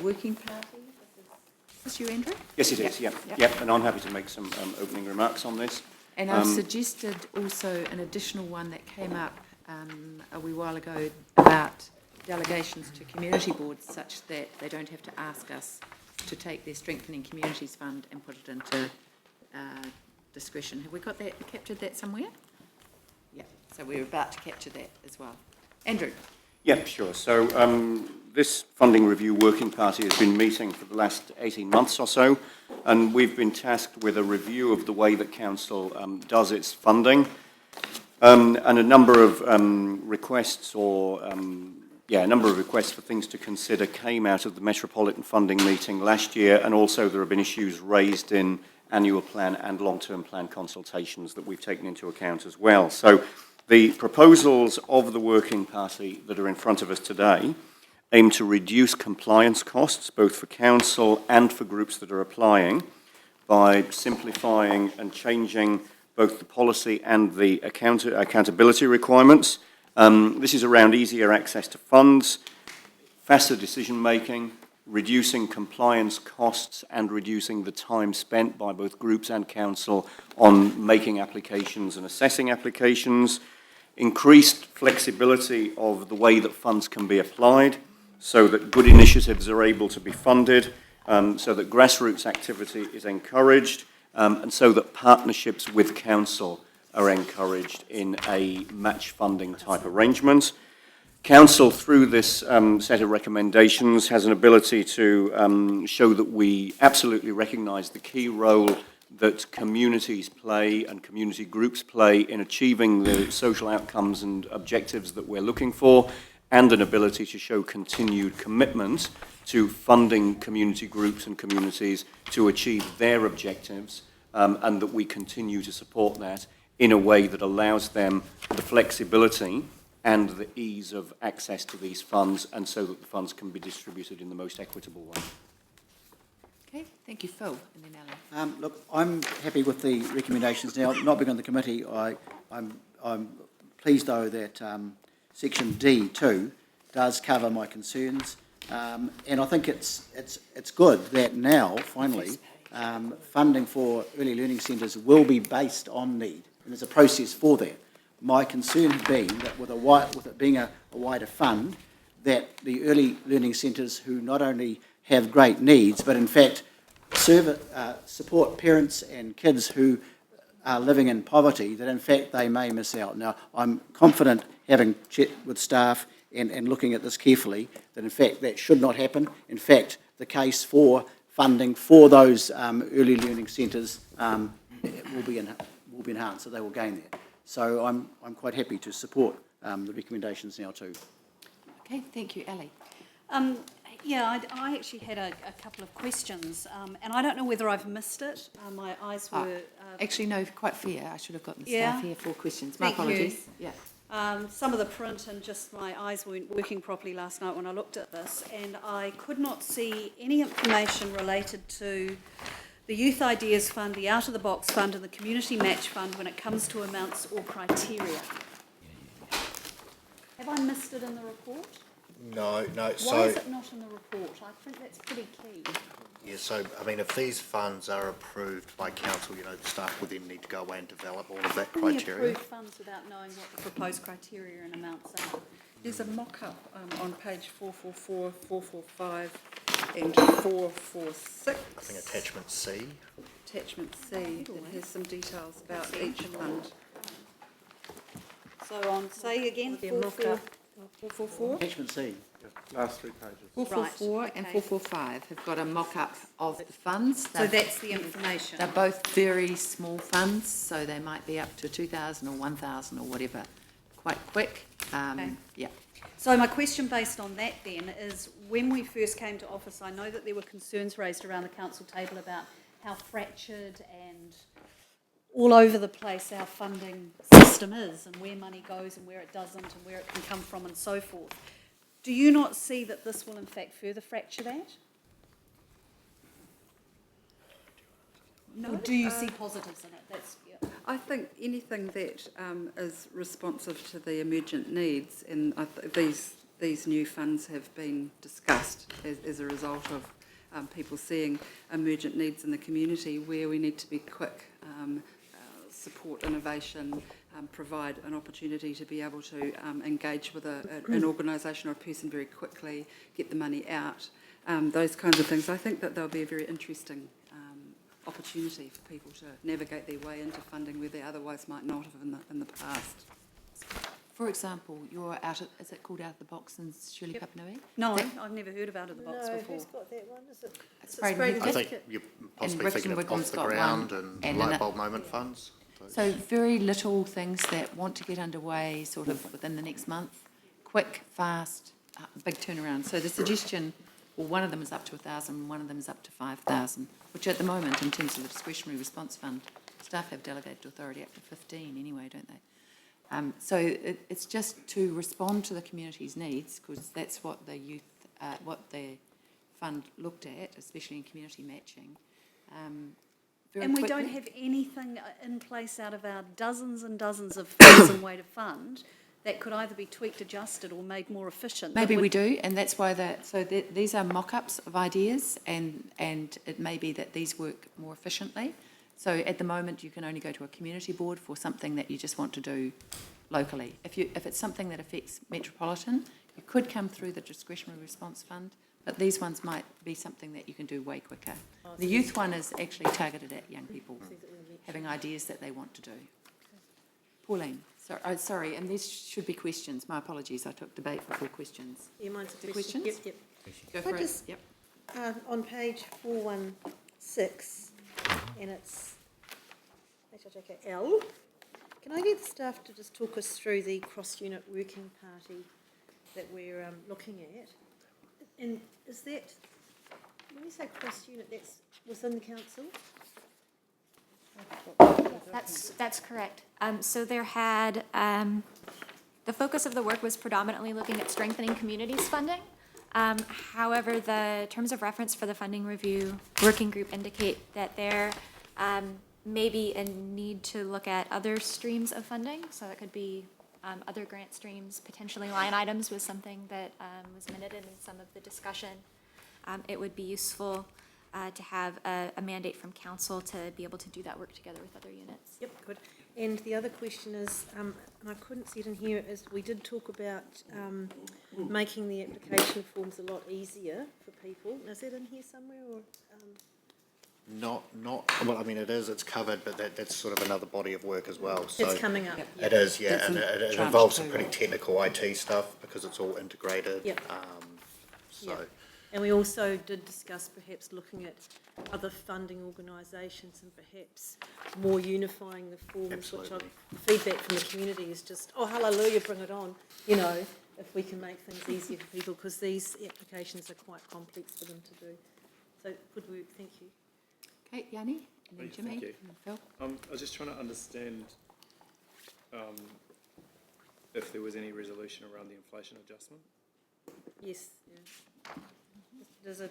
working party. Is this you, Andrew? Yes, it is, yeah. And I'm happy to make some opening remarks on this. And I've suggested also an additional one that came up a wee while ago about delegations to community boards such that they don't have to ask us to take their Strengthening Communities Fund and put it into discretion. Have we got that, captured that somewhere? Yeah, so we're about to capture that as well. Andrew? Yeah, sure. So this funding review working party has been meeting for the last 18 months or so, and we've been tasked with a review of the way that Council does its funding, and a number of requests for things to consider came out of the Metropolitan Funding meeting last year, and also there have been issues raised in annual plan and long-term plan consultations that we've taken into account as well. So the proposals of the working party that are in front of us today aim to reduce compliance costs, both for council and for groups that are applying, by simplifying and changing both the policy and the accountability requirements. This is around easier access to funds, faster decision-making, reducing compliance costs and reducing the time spent by both groups and council on making applications and assessing applications, increased flexibility of the way that funds can be applied so that good initiatives are able to be funded, so that grassroots activity is encouraged, and so that partnerships with council are encouraged in a match funding type arrangement. Council, through this set of recommendations, has an ability to show that we absolutely recognise the key role that communities play and community groups play in achieving the social outcomes and objectives that we're looking for, and an ability to show continued commitment to funding community groups and communities to achieve their objectives, and that we continue to support that in a way that allows them the flexibility and the ease of access to these funds, and so that the funds can be distributed in the most equitable way. Okay, thank you, Phil, and then Alan. Look, I'm happy with the recommendations now. Not being on the committee, I'm pleased though that section D2 does cover my concerns, and I think it's good that now finally funding for early learning centres will be based on need, and there's a process for that. My concern has been that with it being a wider fund, that the early learning centres who not only have great needs, but in fact support parents and kids who are living in poverty, that in fact they may miss out. Now, I'm confident, having checked with staff and looking at this carefully, that in fact that should not happen. In fact, the case for funding for those early learning centres will be enhanced, so they will gain that. So I'm quite happy to support the recommendations now too. Okay, thank you, Ali. Yeah, I actually had a couple of questions, and I don't know whether I've missed it. My eyes were... actually, no, quite fair. I should have gotten the Yeah. staff here for questions. My Thank apologies. you. Yeah. Some of the print and just my eyes weren't working properly last night when I looked at this, and I could not see any information related to the Youth Ideas Fund, the Out of the Box Fund and the Community Match Fund when it comes to amounts or criteria. Have I missed it in the report? No. Why is it not in the report? I think that's pretty key. Yeah, so, I mean, if these funds are approved by council, the staff would then need to go away and develop all of that Can we criteria. approve funds without knowing what the proposed criteria and amounts are? There's a mock-up on page 444, 445 and 446. I think attachment C. Attachment C, that has some details about each fund. So on, say again, 444? Attachment C. Last 3 pages. 444 Right, and okay. 445 have got a mock-up of the funds. So that's the information. They're both very small funds, so they might be up to 2,000 or 1,000 or whatever, quite quick. Okay. Yeah. So my question based on that then is, when we first came to office, I know that there were concerns raised around the council table about how fractured and all over the place our funding system is, and where money goes and where it doesn't and where it can come from and so forth. Do you not see that this will in fact further fracture that? No. Or do you see positives in it? That's, yeah. I think anything that is responsive to the emergent needs, and these these new funds have been discussed as a result of people seeing emergent needs in the community where we need to be quick, support innovation, provide an opportunity to be able to engage with an organisation or a person very quickly, get the money out, those kinds of things. I think that they'll be a very interesting opportunity for people to navigate their way into funding where they otherwise might not have in the past. For example, you're out of, is it called Out of the Box in Shirley Papanui? No, That- I've never heard of Out of the Box before. Who's got that one? Is it? It's is it Braden Braden I Hickett. think you're possibly And Brixton thinking of Wickham's off the got ground one, and and light bulb moment funds. So very little things that want to get underway sort of within the next month, quick, fast, big turnaround. So the suggestion, well, one of them is up to 1,000, one of them is up to 5,000, which at the moment, in terms of the discretionary response fund, staff have delegated authority up to 15 anyway, don't they? So it's just to respond to the community's needs, because that's what the youth, what the fund looked at, especially in community matching. Very And we quickly. don't have anything in place out of our dozens and dozens of funds and way to fund that could either be tweaked, adjusted, or made more efficient. that Maybe we would- do, and that's why these are mock-ups of ideas, and it may be that these work more efficiently. So at the moment, you can only go to a community board for something that you just want to do locally. If it's something that affects Metropolitan, you could come through the discretionary response fund, but these ones might be something that you can do way quicker. The youth one is actually targeted at young people, having ideas that they want to do. Pauline, sorry, and these should be questions. My apologies, I took debate before questions. Yeah, mine's a The question. questions? Yep. Go If I for it. just- Yep. On page 416, and it's L, can I get the staff to just talk us through the cross-unit working party that we're looking at? And is that, when we say cross-unit, that's within the council? That's correct. So there had, the focus of the work was predominantly looking at strengthening communities funding. However, the terms of reference for the funding review working group indicate that there may be a need to look at other streams of funding. So it could be other grant streams, potentially line items was something that was minted in some of the discussion. It would be useful to have a mandate from council to be able to do that work together with other units. Yep, good. And the other question is, and I couldn't see it in here, is we did talk about making the application forms a lot easier for people. Is that in here somewhere, or? Not, well, I mean, it's covered, but that's sort of another body of work as well, so. It's coming up. It is, yeah, That's and in it tranche involves some two, pretty right? technical IT stuff because it's all integrated. Yep. So, Yep. And we also did discuss perhaps looking at other funding organisations and perhaps more unifying the forms, which Absolutely. feedback from the community is just, oh, hallelujah, bring it on, you know, if we can make things easier for people, because these applications are quite complex for them to do. So, good work, thank you. Okay, Yanni, and then Jimmy, Thank you. and Phil. I was just trying to understand if there was any resolution around the inflation adjustment. Yes, yeah. There's a,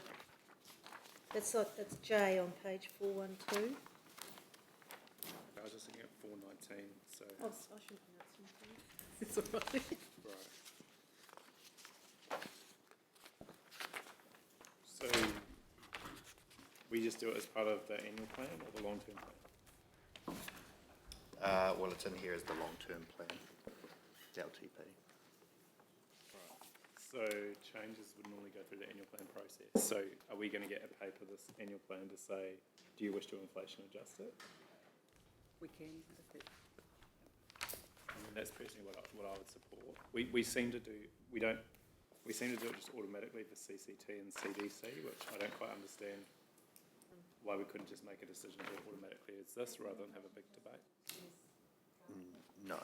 it's J on page 412. I was just looking at 419, so. Oh, I shouldn't be asking. It's all right. Right. So, we just do it as part of the annual plan or the long-term plan? well, it's in here as the long-term plan, the LTP. So changes would normally go through the annual plan process. So are we going to get a paper this annual plan to say, do you wish to inflation adjust it? We can, if it, I mean, that's personally what I would support. We seem to do it just automatically for CCT and CDC, which I don't quite understand why we couldn't just make a decision to do it automatically as this rather than have a big debate. No.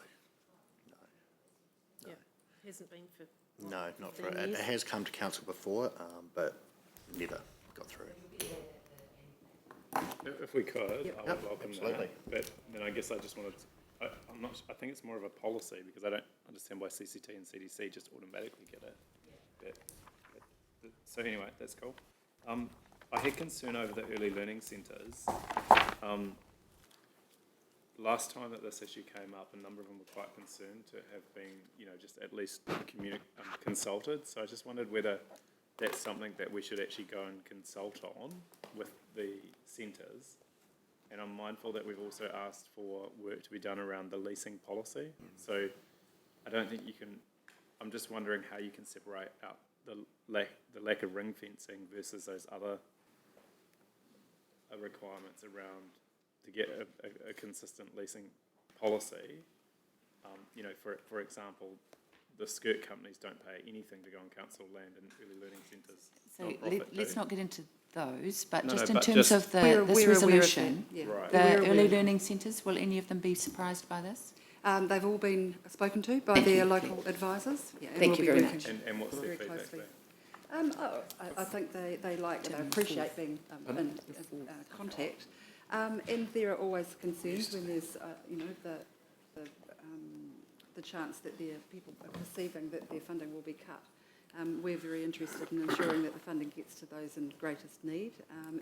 Yeah, hasn't been for. No, not for 15 it. It years. has come to council before, but never got through. If we could, I would Yep, welcome absolutely. that. But then I guess I just wanted, I think it's more of a policy because I don't understand why CCT and CDC just automatically get it. So anyway, that's cool. I had concern over the early learning centres. last time that this issue came up, a number of them were quite concerned to have been, just at least consulted. So I just wondered whether that's something that we should actually go and consult on with the centres. And I'm mindful that we've also asked for work to be done around the leasing policy. So I don't think you can, I'm just wondering how you can separate out the lack of ring fencing versus those other requirements around to get a consistent leasing policy. For example, the skirt companies don't pay anything to go on council land and early learning centres. So let's not get into those, but No, just no, in but terms just- of this We're aware of resolution, that, yeah. Right. the We're early aware. learning centres, will any of them be surprised by this? They've all been spoken to by Thank their you. local advisors. Yeah, and Thank we'll you be very working much. And what's their very feedback closely. been? I think they like and they appreciate being in contact. And there are always concerns when there's, the chance that their people are perceiving that their funding will be cut. We're very interested in ensuring that the funding gets to those in greatest need.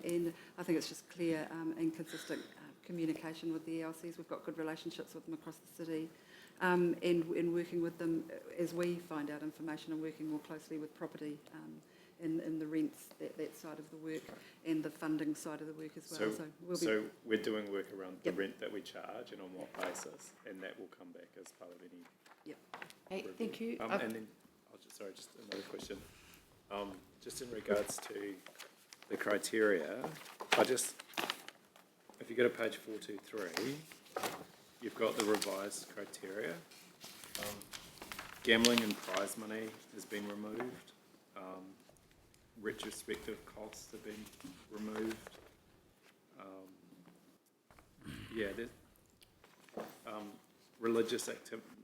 And I think it's just clear and consistent communication with the ELCs. We've got good relationships with them across the city. And working with them as we find out information and working more closely with property in the rents, that side of the work, and the funding side of the work as well. So we're doing work around the Yep. rent that we charge and on what basis, and that will come back as part of any Yep. Okay, review. thank you. And then, just another question. Just in regards to the criteria, if you go to page 423, you've got the revised criteria. Gambling and prize money has been removed. Retrospective costs have been removed. Religious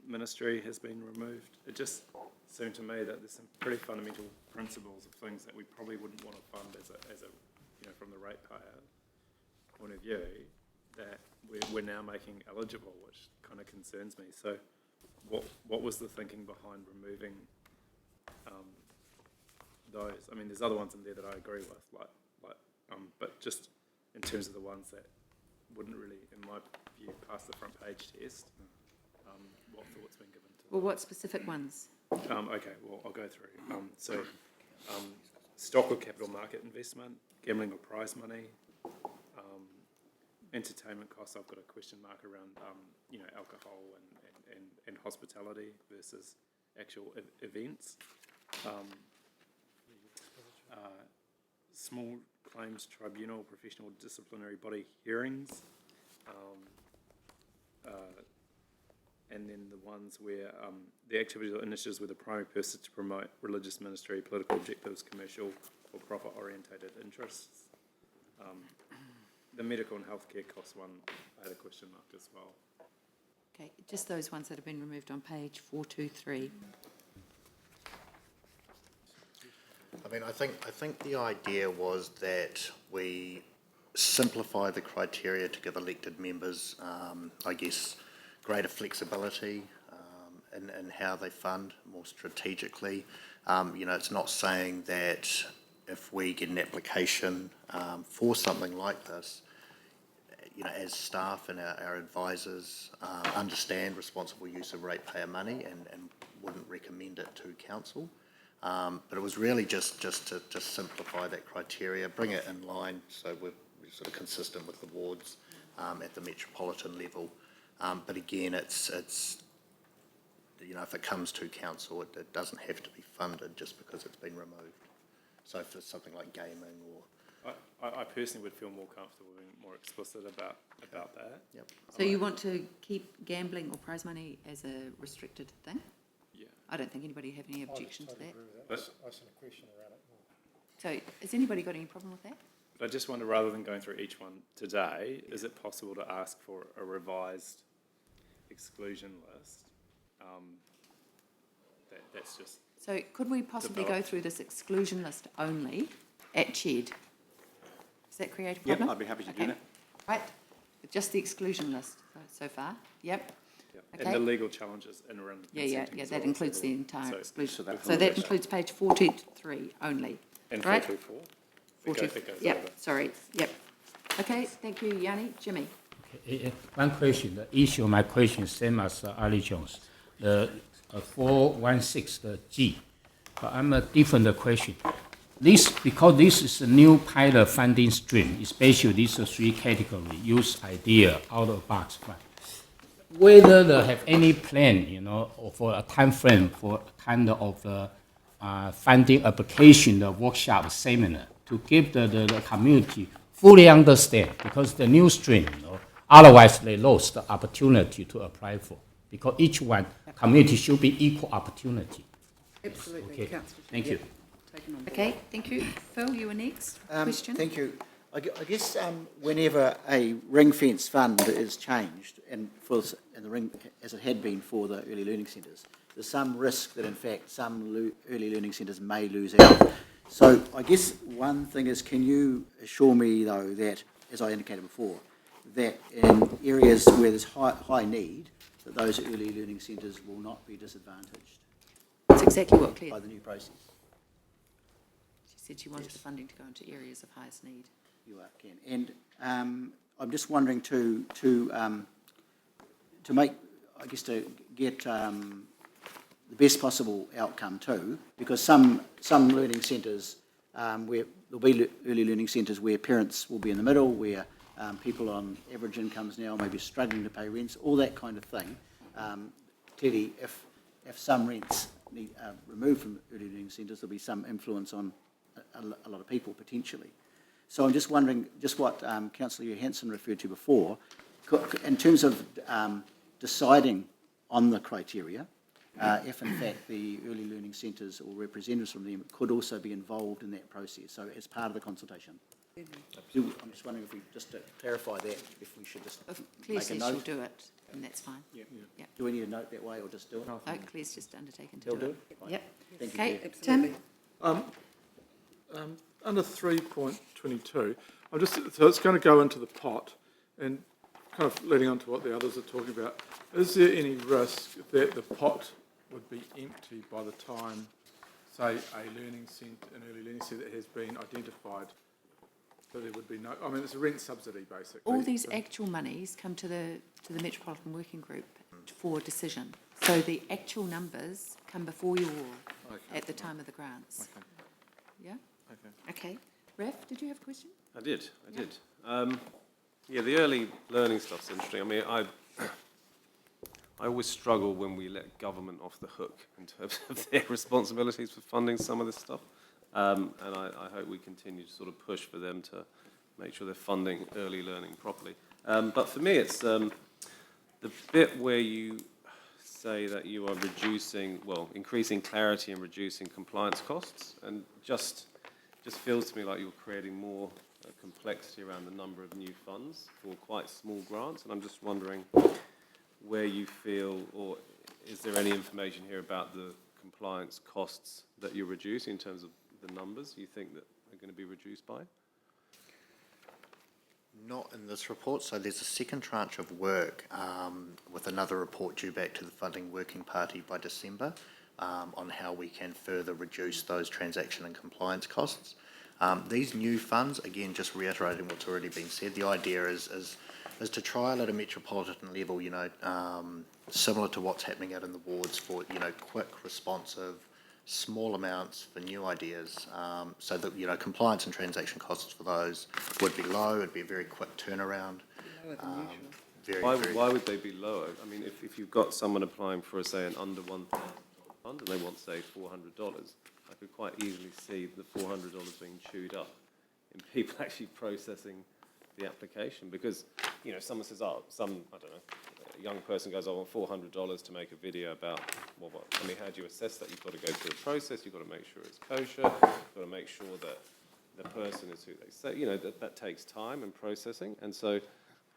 ministry has been removed. It just seemed to me that there's some pretty fundamental principles of things that we probably wouldn't want to fund as a from the ratepayer point of view, that we're now making eligible, which kind of concerns me. So what was the thinking behind removing those? I mean, there's other ones in there that I agree with, but just in terms of the ones that wouldn't really, in my view, pass the front page test, what thought's been given to Well, what specific ones? Okay, well, I'll go through. Stock or capital market investment, gambling or prize money, entertainment costs. I've got a question mark around, alcohol and hospitality versus actual events. Small claims tribunal, professional disciplinary body hearings. And then the ones where the activities or initiatives with the primary purpose is to promote religious ministry, political objectives, commercial or profit-orientated interests. The medical and healthcare cost one, I had a question mark as well. Okay, just those ones that have been removed on page 423. I mean, I think the idea was that we simplify the criteria to give elected members, greater flexibility in how they fund more strategically. It's not saying that if we get an application for something like this, as staff and our advisors understand responsible use of ratepayer money and wouldn't recommend it to council. But it was really just to simplify that criteria, bring it in line so we're sort of consistent with the wards at the metropolitan level. But again, it's if it comes to council, it doesn't have to be funded just because it's been removed. So for something like gaming or... I personally would feel more comfortable being more explicit about that. Yep. So you want to keep gambling or prize money as a restricted thing? Yeah. I don't think anybody have any objection to that. But, I sent a question around it more. So has anybody got any problem with that? but I just wonder, rather than going through each one today, is it possible to ask for a revised exclusion list? That's just... So could we possibly go Developed. through this exclusion list only at Ched? Does that create a Yep, problem? I'd be happy to do Okay. that. Right, just the exclusion list so far, yep. Yeah. Okay. And the legal challenges in around the Yeah, consenting as that well, includes so the entire so- exclusion. so that So that follows. includes page 43 only, And right? 424? 40, It goes yep, over. sorry, yep. Okay, thank you, Yanni. Jimmy? One question, the issue of my question is same as Ali Jones, the 416, the G. But I'm a different question. Because this is a new pilot funding stream, especially these three categories, use idea, out of box plan. Whether they have any plan, or for a time frame for kind of funding application, the workshop seminar, to give the community fully understand, because the new stream, otherwise they lost the opportunity to apply for, because each one community should be equal opportunity. Absolutely, Okay. councillor. Thank you. Taken on board. Okay, thank you. Phil, you were next. Question? Thank you. I guess whenever a ring fence fund is changed, and the ring, as it had been for the early learning centres, there's some risk that in fact some early learning centres may lose out. So I guess one thing is, can you assure me though that, as I indicated before, that in areas where there's high need, that those early learning centres will not be disadvantaged That's exactly what Claire, by the new process? she said she wanted the funding to go into areas of highest need. You can. And I'm just wondering to make, I guess, to get the best possible outcome too, because some learning centres where there'll be early learning centres where parents will be in the middle, where people on average incomes now may be struggling to pay rents, all that kind of thing. Clearly, if some rents need removed from early learning centres, there'll be some influence on a lot of people potentially. So I'm just wondering, just what Councillor Johansson referred to before, in terms of deciding on the criteria, if in fact the early learning centres or representatives from them could also be involved in that process, so as part of the consultation. I'm just wondering if we, just to clarify that, if we should just If Claire make a says note. she'll do it, then that's fine. Yep. Do we need a note that way or just do it? No, Claire's just undertaken to They'll do do it. it? Right. Yep. Thank you, Okay, Claire. Tim? Under 3.22, so it's going to go into the pot, and kind of leading on to what the others are talking about, is there any risk that the pot would be empty by the time, say, an early learning centre has been identified? So there would be no, I mean, it's a rent subsidy basically. All these actual monies come to the Metropolitan Working Group for decision. So the actual numbers come before you all at the time of the grants. Okay. Yeah? Okay. Okay. Raf, did you have a question? I did. Yeah, the early learning stuff's interesting. I mean, I always struggle when we let government off the hook in terms of their responsibilities for funding some of this stuff. And I hope we continue to sort of push for them to make sure they're funding early learning properly. But for me, it's the bit where you say that you are increasing clarity and reducing compliance costs, and just feels to me like you're creating more complexity around the number of new funds for quite small grants. And I'm just wondering where you feel, or is there any information here about the compliance costs that you're reducing in terms of the numbers you think that are going to be reduced by? Not in this report. So there's a second tranche of work with another report due back to the Funding Working Party by December on how we can further reduce those transaction and compliance costs. These new funds, again, just reiterating what's already been said, the idea is to trial at a metropolitan level, similar to what's happening out in the wards for, quick, responsive, small amounts for new ideas, so that, compliance and transaction costs for those would be low. It'd be a very quick turnaround. Lower than usual. Why would they be lower? I mean, if you've got someone applying for, say, an under $1,000 fund and they want, say, $400, I could quite easily see the $400 being chewed up in people actually processing the application, because, someone says, I don't know, a young person goes, I want $400 to make a video about, how do you assess that? You've got to go through a process, you've got to make sure it's kosher, you've got to make sure that the person is who they say, that takes time and processing. And so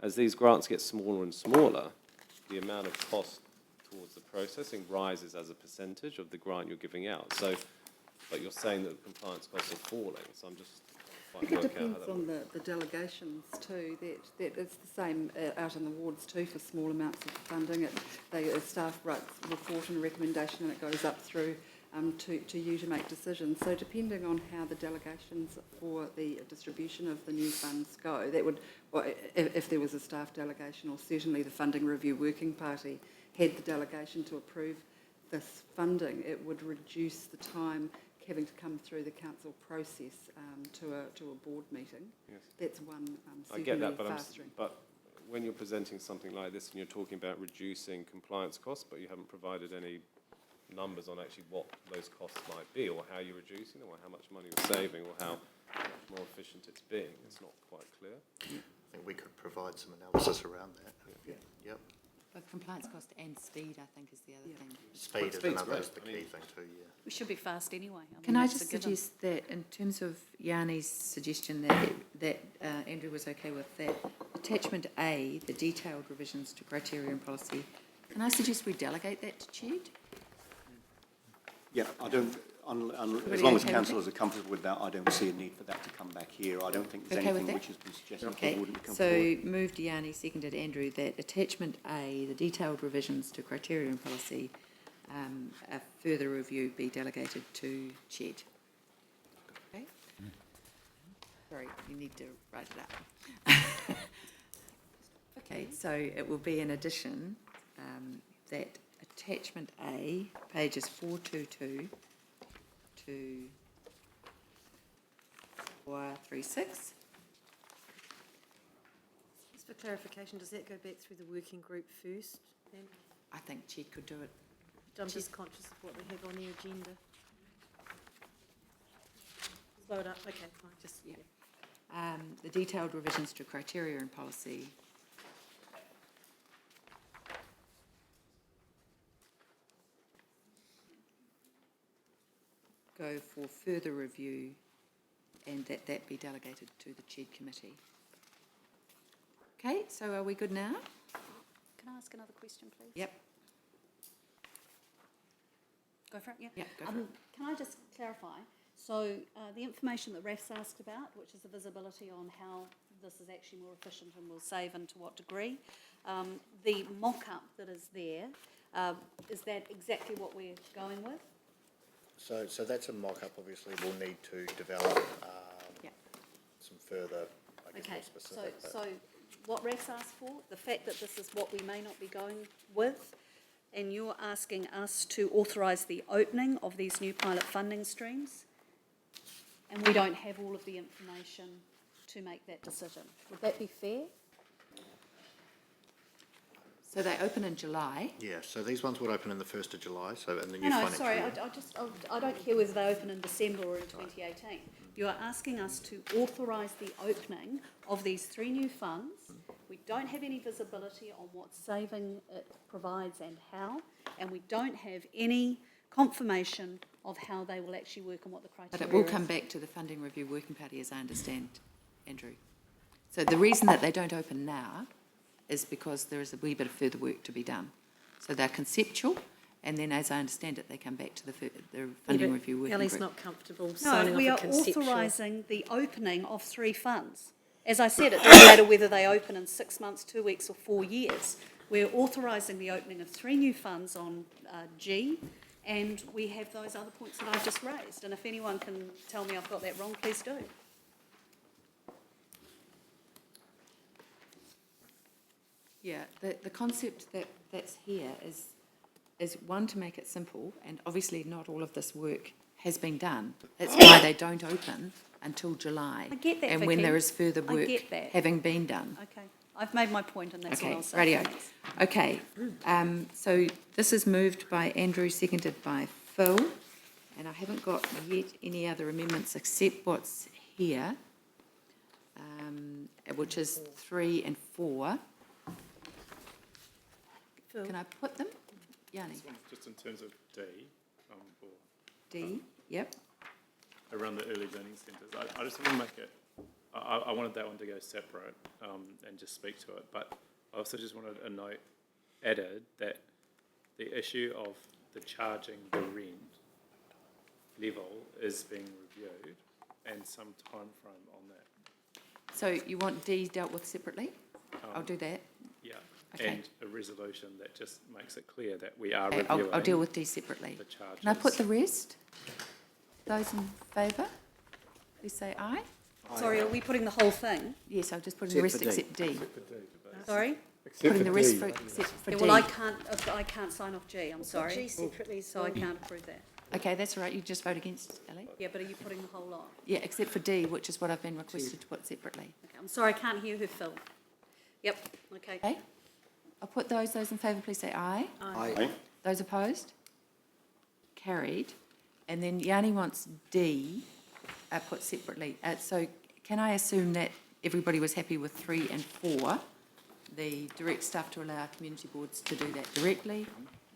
as these grants get smaller and smaller, the amount of cost towards the processing rises as a percentage of the grant you're giving out. So, but you're saying that the compliance costs are falling, so I'm just I think it depends on the delegations too, that it's the same out in the wards too for small amounts of funding. The staff writes a report and a recommendation and it goes up through to you to make decisions. So depending on how the delegations for the distribution of the new funds go, that would, well, if there was a staff delegation, or certainly the Funding Review Working Party had the delegation to approve this funding, it would reduce the time having to come through the council process to a board meeting. Yes. That's one I get that, fastering. but when you're presenting something like this and you're talking about reducing compliance costs, but you haven't provided any numbers on actually what those costs might be, or how you're reducing them, or how much money you're saving, or how more efficient it's being, it's not quite clear. I think we could provide some analysis around that. Yeah. Yep. Both compliance cost and speed, I think, is the other thing. Speed is another, is the key thing too, yeah. We should be fast anyway. Can I that's a just given. suggest that in terms of Yanni's suggestion that Andrew was okay with, that attachment A, the detailed revisions to criteria and policy, can I suggest we delegate that to Ched? Yeah, I don't, Everybody as long as okay with councillors are comfortable with that, I don't see a need for that to come back here. I don't think there's Okay with anything that? which has been suggested that Okay, wouldn't come so forward. moved Yanni, seconded Andrew, that attachment A, the detailed revisions to criteria and policy, a further review be delegated to Ched. Okay? Sorry, you need to write it up. Okay, so it will be in addition that attachment A, pages 422 to 436. Just for clarification, does that go back through the working group first then? I think Ched could do it. I'm just conscious of what we have on the agenda. Slow it up, okay, fine, just, yeah. The detailed revisions to criteria and policy go for further review, and that be delegated to the Ched committee. Okay, so are we good now? Can I ask another question, please? Yep. Go for it, yeah? Yeah, go for it. Can I just clarify? So the information that Raf's asked about, which is the visibility on how this is actually more efficient and will save and to what degree, the mock-up that is there, is that exactly what we're going with? So that's a mock-up, obviously we'll need to develop Yeah. some further, I guess, Okay, more so, specific. but- so what Raf's asked for, the fact that this is what we may not be going with, and you're asking us to authorise the opening of these new pilot funding streams, and we don't have all of the information to make that decision. Would that be fair? So they open in July. Yeah, so these ones would open in the 1st of July, so in the new No, financial sorry, year. I don't care whether they open in December or in 2018. You are asking us to authorise the opening of these 3 new funds. We don't have any visibility on what saving it provides and how, and we don't have any confirmation of how they will actually work and what the criteria But is. it will come back to the Funding Review Working Party, as I understand, Andrew. So the reason that they don't open now is because there is a wee bit of further work to be done. So they're conceptual, and then, as I understand it, they come back to the Funding Review Working Ellie's Group. not comfortable No, signing we are off a conceptual. authorising the opening of 3 funds. As I said, it doesn't matter whether they open in 6 months, 2 weeks or 4 years. We're authorising the opening of 3 new funds on G, and we have those other points that I've just raised. And if anyone can tell me I've got that wrong, please do. Yeah, the concept that's here is one, to make it simple, and obviously not all of this work has been done. That's why they don't open until July. I get that, And when Vicky. there is further I work get that. having been done. Okay, I've made my point and that's all Okay, I'll say. radio. Thanks. Okay, so this is moved by Andrew, seconded by Phil, and I haven't got yet any other amendments except what's here, which is 3 and 4. Phil? Can I put them? Yanni? This one's just in terms of D, or D, yep. around the early learning centres. I just want to make it, I wanted that one to go separate and just speak to it, but I also just wanted a note added that the issue of the charging the rent level is being reviewed and some time frame on that. So you want D dealt with separately? I'll do that. Yeah, Okay. and a resolution that just makes it clear that we are Okay, reviewing. I'll deal with D separately. the charges. Can I put the rest? Those in favour, please say aye. Sorry, are we putting the whole thing? Yes, I'll just put in the rest Except for D. except D. Sorry? Putting the rest for, except for Yeah, D. well, I can't sign off G, I'm G sorry. separately, So I can't approve that. Okay, that's all right, you just vote against, Ellie. Yeah, but are you putting the whole lot? Yeah, except for D, which is what I've been requested to put separately. Okay, I'm sorry, I can't hear her, Phil. Yep, okay. Okay, I'll put those in favour, please say aye. Aye. Those opposed? Carried. And then Yanni wants D put separately. So can I assume that everybody was happy with 3 and 4? The direct stuff to allow community boards to do that directly,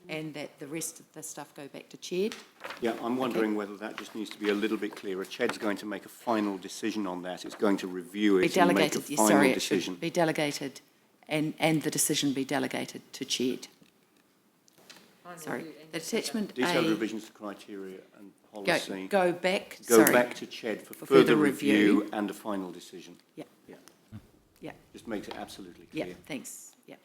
and that the rest of the stuff go back to Chad? Yeah, I'm wondering whether that just needs to be a little bit clearer. Chad's going to make a final decision on that. It's going to review Be it and make a delegated, yes, final sorry, it decision. should be delegated, and the decision be delegated to Chad. Sorry, the attachment Detailed A, revisions to criteria and policy. go back, Go sorry. back to Chad for For further further review review. and a final decision. Yeah. Yeah. Yeah. Just makes it absolutely Yeah, clear. thanks, yeah.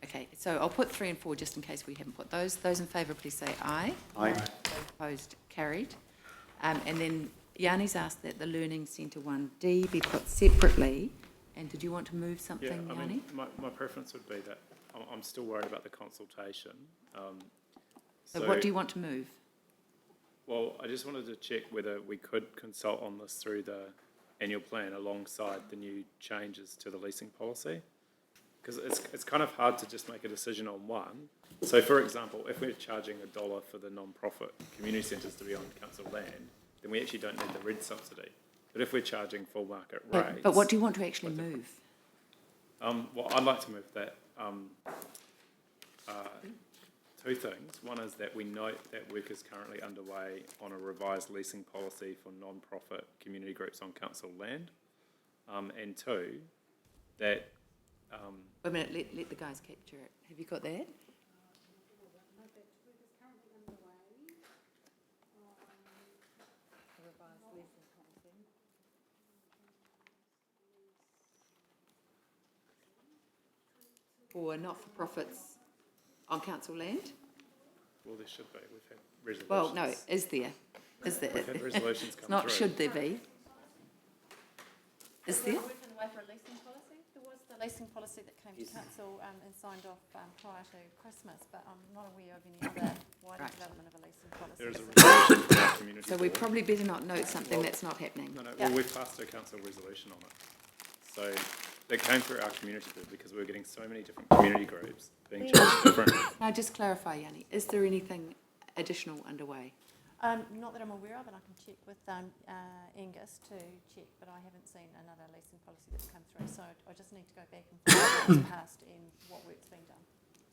Okay, so I'll put 3 and 4 just in case we haven't put those. Those in favour, please say aye. Aye. Those opposed, carried. And then Yanni's asked that the Learning Centre 1D be put separately. And did you want to move Yeah, something, I Yanni? mean, my preference would be that, I'm still worried about the consultation. So what do you want to move? Well, I just wanted to check whether we could consult on this through the annual plan alongside the new changes to the leasing policy. Because it's kind of hard to just make a decision on one. So for example, if we're charging $1 for the non-profit community centres to be on council land, then we actually don't need the red subsidy. But if we're charging full market rates... But what do you want to actually move? Well, I'd like to move that, two things. One is that we note that work is currently underway on a revised leasing policy for non-profit community groups on council land. And two, that... Wait a minute, let the guys capture it. Have you got that? For not-for-profits on council land? Well, there should be. We've had resolutions. Well, no, is there? Is there? We've had resolutions It's come not through. should there be. Is there? Working away for a leasing policy. There was the leasing policy that came to council and signed off prior to Christmas, but I'm not aware of any other wider Right. development of a leasing policy. There is a resolution for our community So we board. probably better not note something that's not happening. No, well, we've passed a council resolution on it. So that came through our community board because we were getting so many different community groups being charged different. Can I just clarify, Yanni, is there anything additional underway? Not that I'm aware of, and I can check with Angus to check, but I haven't seen another leasing policy that's come through, so I just need to go back and find out what's passed and what work's been done.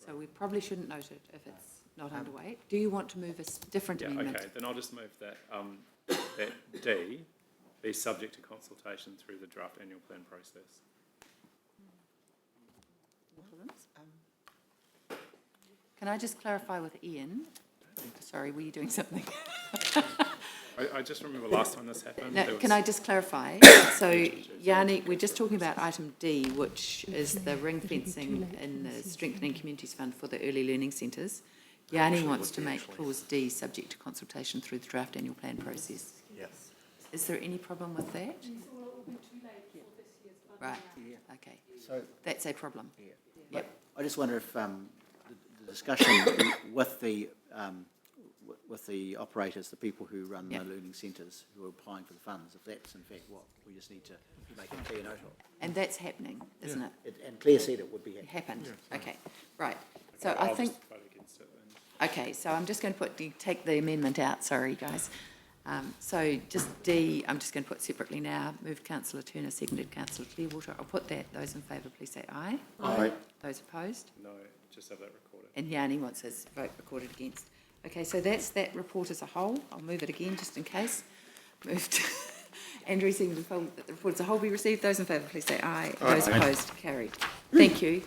So we probably shouldn't note it if it's not underway. Do you want to move a different Yeah, amendment? okay, then I'll just move that, that D be subject to consultation through the draft annual plan process. Can I just clarify with Ian? Sorry, were you doing something? I just remember last time this happened. No, there can was- I just clarify? So, Yanni, we're just talking about item D, which is the ring fencing in the Strengthening Communities Fund for the early learning centres. Yanni wants to make clause D subject to consultation through the draft annual plan process. Yes. Is there any problem with that? Right, okay. So, That's a problem. but I just wonder if the discussion with the operators, the people who run the Yeah. learning centres who are applying for the funds, if that's in fact what we just need to make a clear note of. And that's happening, isn't it? And Claire said it would be It happening. happened, okay, right. So Okay, I I'll think, just vote against it then. okay, so I'm just going to take the amendment out, sorry, guys. So just D, I'm just going to put separately now, moved councillor Turner, seconded councillor Clearwater. I'll put that. Those in favour, please say aye. Aye. Those opposed? No, just have that recorded. And Yanni wants his vote recorded against. Okay, so that's that report as a whole. I'll move it again just in case. Moved. Andrew, seconded that the report as a whole be received. Those in favour, please say aye. Those opposed, carried. Thank you.